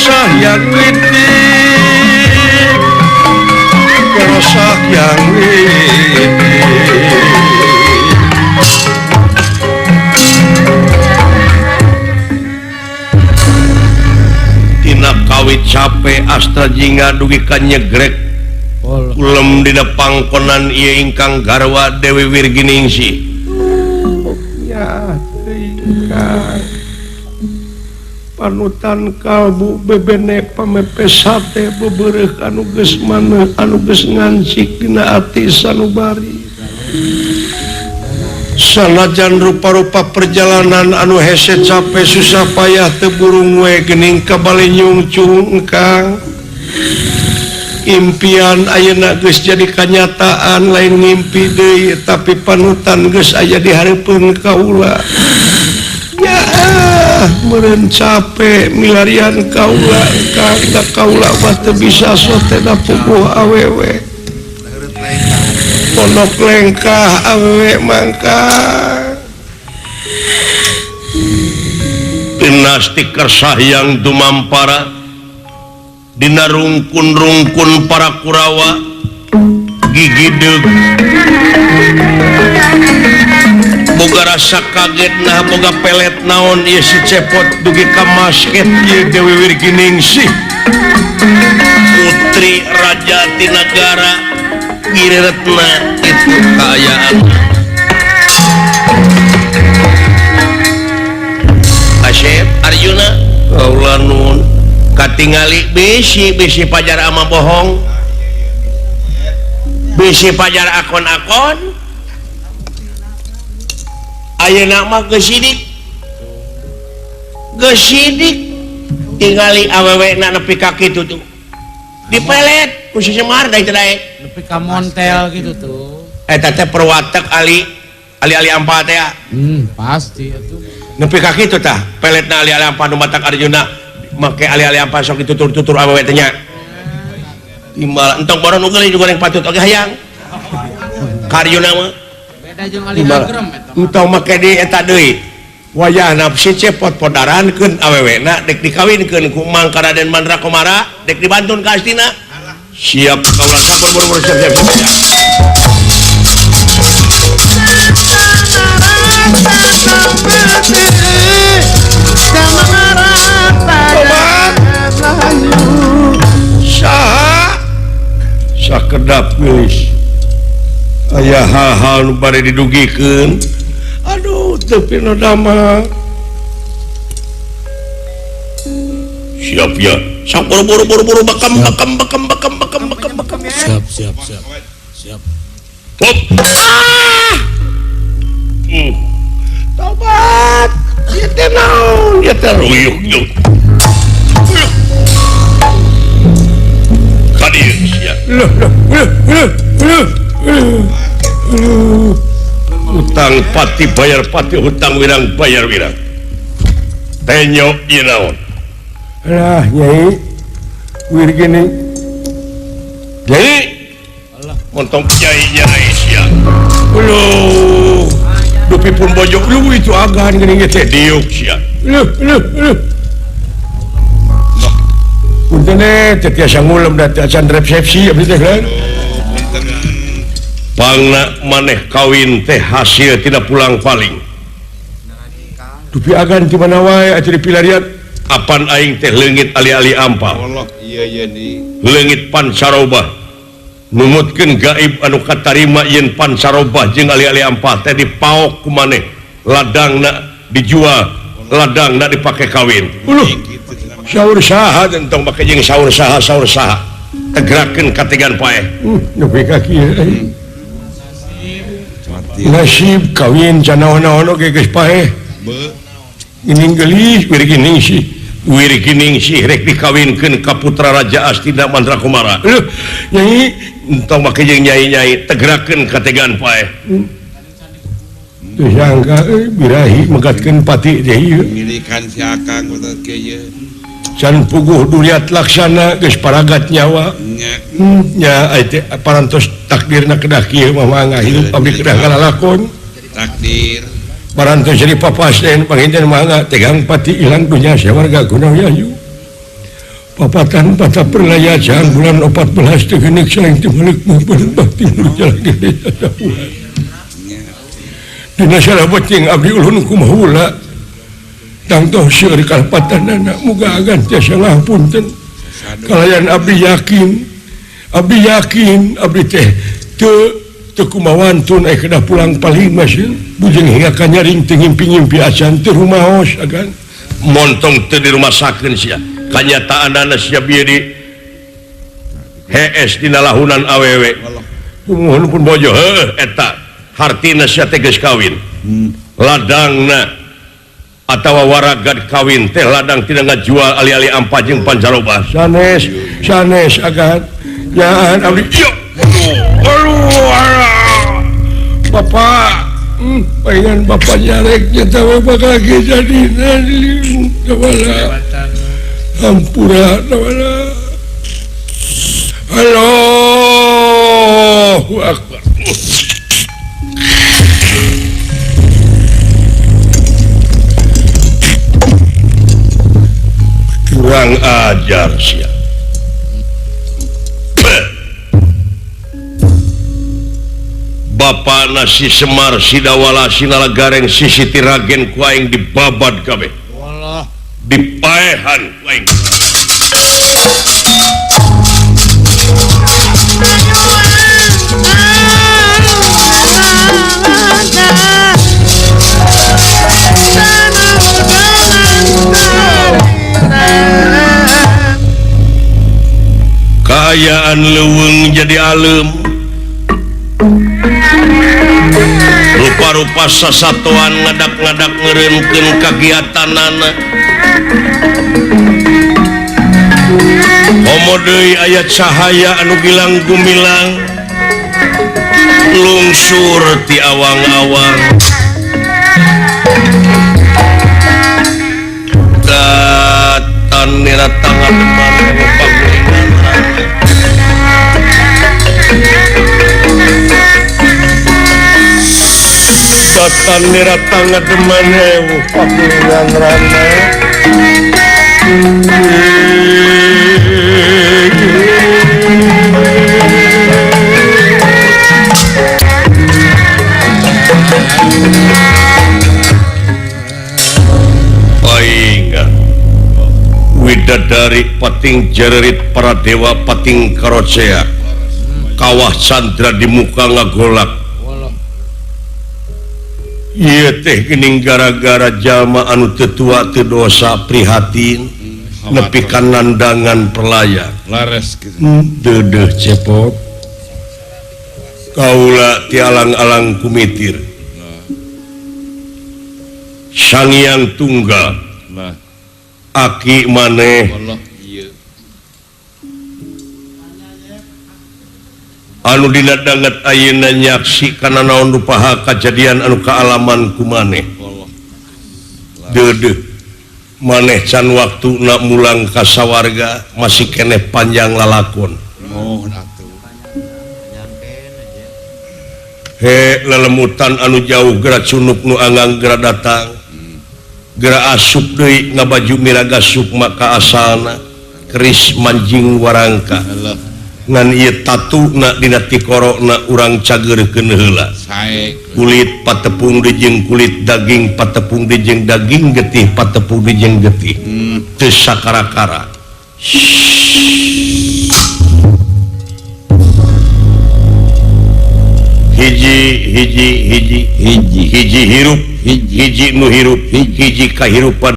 kerasa yang kritik kerasa yang tina kawit capek asta jingga dugi ka nyegrek ulem dina pangkonan ieu ingkang garwa Dewi Wirginingsih ya panutan kalbu bebene pamepe sate bebereh anu geus maneh anu geus ngancik dina ati sanubari sanajan rupa-rupa perjalanan anu hese capek susah payah teu burung we geuning ka balinyung cungkang impian ayeuna geus jadi kanyataan lain ngimpi deui tapi panutan geus aya di hareupeun kaula ya meureun capek milarian kaula ka kaula mah teu bisa sotena puguh awewe pondok lengkah awewe mangka dinasti kersah yang dumampara dina rungkun-rungkun para Kurawa gigi deug boga rasa kaget nah boga pelet naon ieu si cepot dugi ka masket ieu Dewi Wirginingsih putri raja ti nagara giretna itu kaayaan Asep Arjuna kaula nuhun katingali bisi pajar ama bohong bisi pajar akon-akon ayeuna mah geus sidik tingali awewe na nepi ka kitu tuh dipelet ku si Semar da itu daek nepi ka montel gitu tuh eta teh perwatek ali ampa teh pasti atuh nepi ka kitu tah peletna ali ampa nu matak Arjuna make ali ampa sok ditutur-tutur awewe teh nya timbal entong boron ugeul juga yang patut oge hayang Arjuna mah beda jeung ali agrem eta entong make di eta deui wayahna si cepot podarankeun awewena dek dikawinkeun ku Mangka Raden Mandrakomara dek dibantun ka astina siap kaula sampun buru-buru siap sakedap geus aya hal-hal nu bari didugikeun aduh teu pina damang siap ya sok buru-buru bakam siap pop tobat ieu teh naon ieu teh ruyuk yuk hadir sia hutang pati bayar pati hutang wirang bayar wirang tenyo ieu naon lah Nyai Wirgining Nyai montong Nyai sia uluh dupi pun bojok lu itu agan geuning teh diuk sia punten teh tiasa ngulem da acan resepsi abdi teh kan pangna maneh kawin teh hasil tidak pulang paling dupi agan di mana wae atuh dipilarian apan aing teh leungit ali-ali ampa Allah iya ni leungit pancarobah numutkeun gaib anu katarima yen pancarobah jeung ali-ali ampa teh dipaok ku maneh ladangna dijual ladangna dipake kawin saur saha entong make jeung saur saha tegrakeun kategan paeh nepi ka kieu nasib kawin canaon-naon oge geus paeh geuning geulis Wirginingsih rek dikawinkeun ka putra Raja Astina Mandrakomara Nyai entong make jeung nyai tegrakeun kategan paeh teu sangka birahi megatkeun pati deui milikan si akang ke ieu can puguh duliat laksana geus paragat nyawa nya aya parantos takdirna kedah kieu mah mangga hidup abdi kedah ngalalakon takdir parantos jadi papasen panginten mangga tegang pati ilang dunya sawarga kunaw yayu papatan patah perlayaan bulan 14 tegenik saling timalik maupun bakti berjalan gede sasapuan dina salabat yang abdi ulun kumaha tang toh seueur kalpatan anak muga agan tiasa ngapunten kalayan abdi yakin abdi teh teu kumawan tun aya kedah pulang paling masih bujeng hingga ka nyaring teu ngimpi-ngimpi acan teu rumaos agan montong teu di rumah sakeun sia kanyataanna sia bieu di HS dina lahunan awewe mohon pun bojo heuh eta hartina sia teh geus kawin ladangna atawa waragad kawin teh ladang tidak ngajual ali-ali ampa jeung pancaroba sanes agan nyaan abdi Bapak pengen bapak nyareknya tapi bakal jadi nawala hampura nawala Allahu Akbar kurang ajar sia Bapak nasi Semar Sidawala Sinala Gareng Sisiti Ragen kuaing dibabad kabeh wallah dipaehan kuaing kaayaan leuweung jadi alem rupa-rupa sasatuan ngadak-ngadak ngereunkeun kagiatanana komo deui aya cahaya anu gilang gumilang lungsur ti awang-awang datan nira tangan deman pagulingan datan nira tangan deman pagulingan rana widadari pating jererit para dewa pating karocea kawah Chandra di muka ngagolak ieu teh geuning gara-gara jalma anu teu tua teu dosa prihatin nepi ka nandangan perlaya lares kitu deudeuh cepot kaula ti alang-alang kumitir Sang Hyang Tunggal aki maneh anu dina danget ayeuna nyaksi kana naon rupaha kajadian anu kaalaman ku maneh deudeuh maneh can waktuna mulang ka sawarga masih keneh panjang lalakon he lelemutan anu jauh geura cunuk nu anggang geura datang geura asup deui ngabaju miraga sukma ka asalna keris manjing warangka ngan ieu tatuna dina tikorona urang cageurkeun heula kulit patepung dijeng kulit daging patepung dijeng daging getih patepung dijeng getih teu sakara-kara hiji hirup hiji nu hirup hiji kahirupan